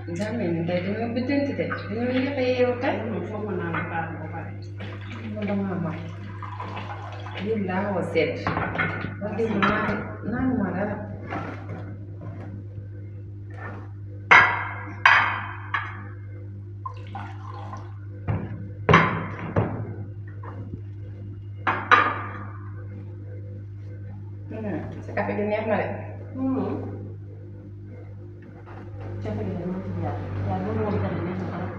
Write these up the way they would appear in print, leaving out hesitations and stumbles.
daa mel ni tey dañoo biddanti de dañoo yéex a yeewu tey. foog ma naan baal ba pare. man damaa mar lii laa xaw a sedd wax dëgg naanuma dara. sa café gi neex na de. café gi dama ci jaar yaa loolu moom tamit neex na trop.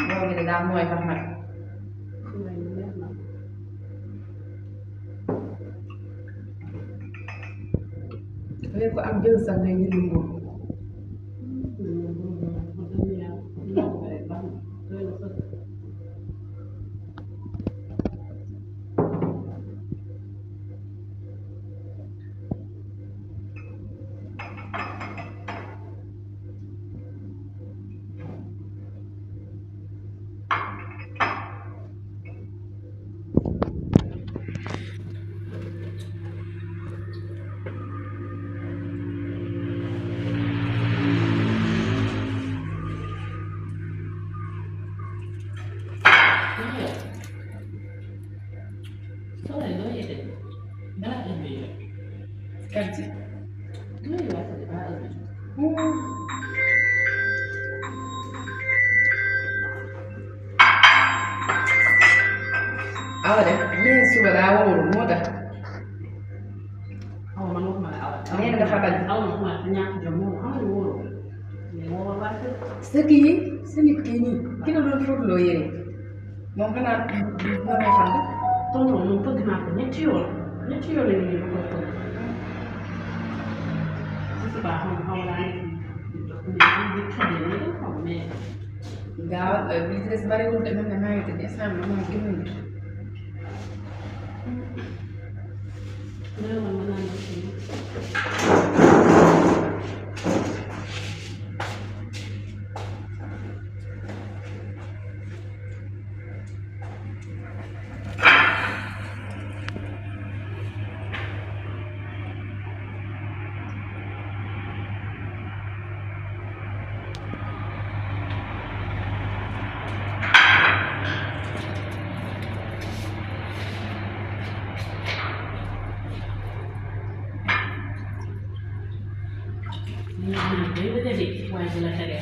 loolu de daal mooy tax nag. neex na. léegi ko am jël sax ngay yëngu nguur. Kerja. Awal deh, ini sudah tahu mudah. Awal mana mana awal. Ini ada apa lagi? Awal mana banyak jamu, awal dulu. Mau apa sih? Segi ini, kita belum perlu loh ini. Mungkin ada apa? Tolong numpuk kenapa? Nyetiol ini numpuk. Sekarang awalan ini tadi ni kan kami. Gawat, bisnis baru udah mana itu dia sama mungkin. Mana ni? Ini jadi wajib lah saya.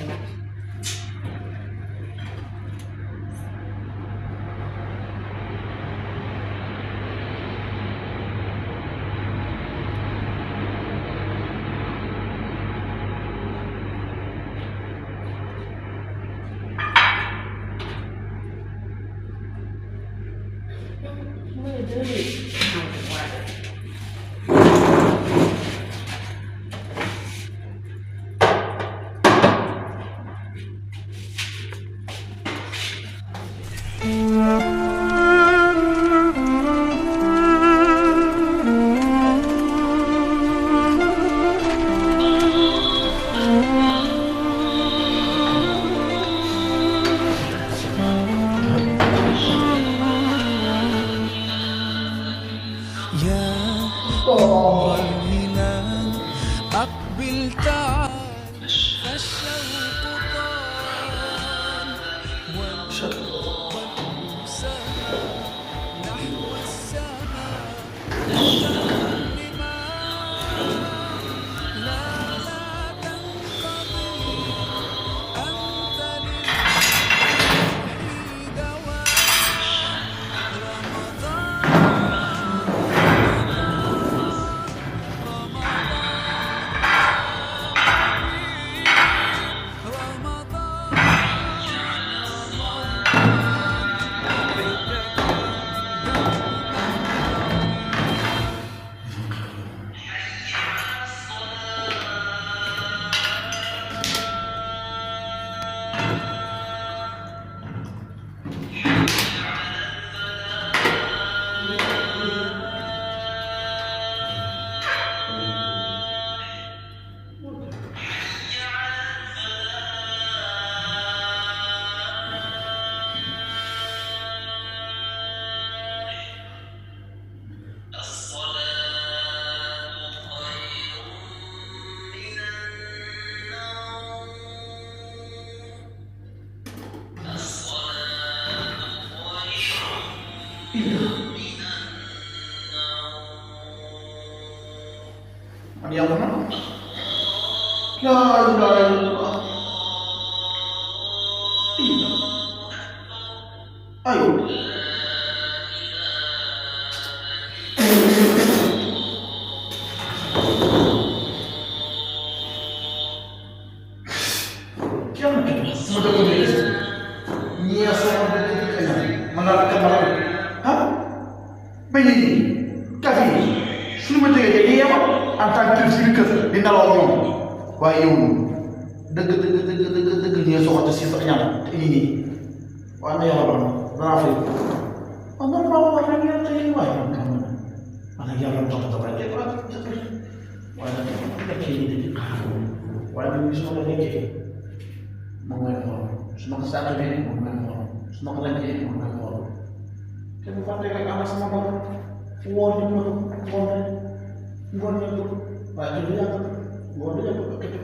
Iya. Ada yang mana? La ilaha illallah. Iya. Ayo. Jangan sudah begitu. Nia seorang pendidikannya mengalahkan malam. Hah? Begini, tapi sudah begitu dia apa? Antara kiri di dalam wayu. Deg Nia seorang sisanya ini. Wana ya Allah, Rafi. Anda mau orang yang tadi wayu kamu. Mana ya Allah tak dia. Wana kita kiri di kamu. Wana bisa lagi. Mengawal, semakin satu ini mengawal, semakin lagi ini mengawal. Kita pakai anak sama orang, uang itu, baju dia, uang dia pakai.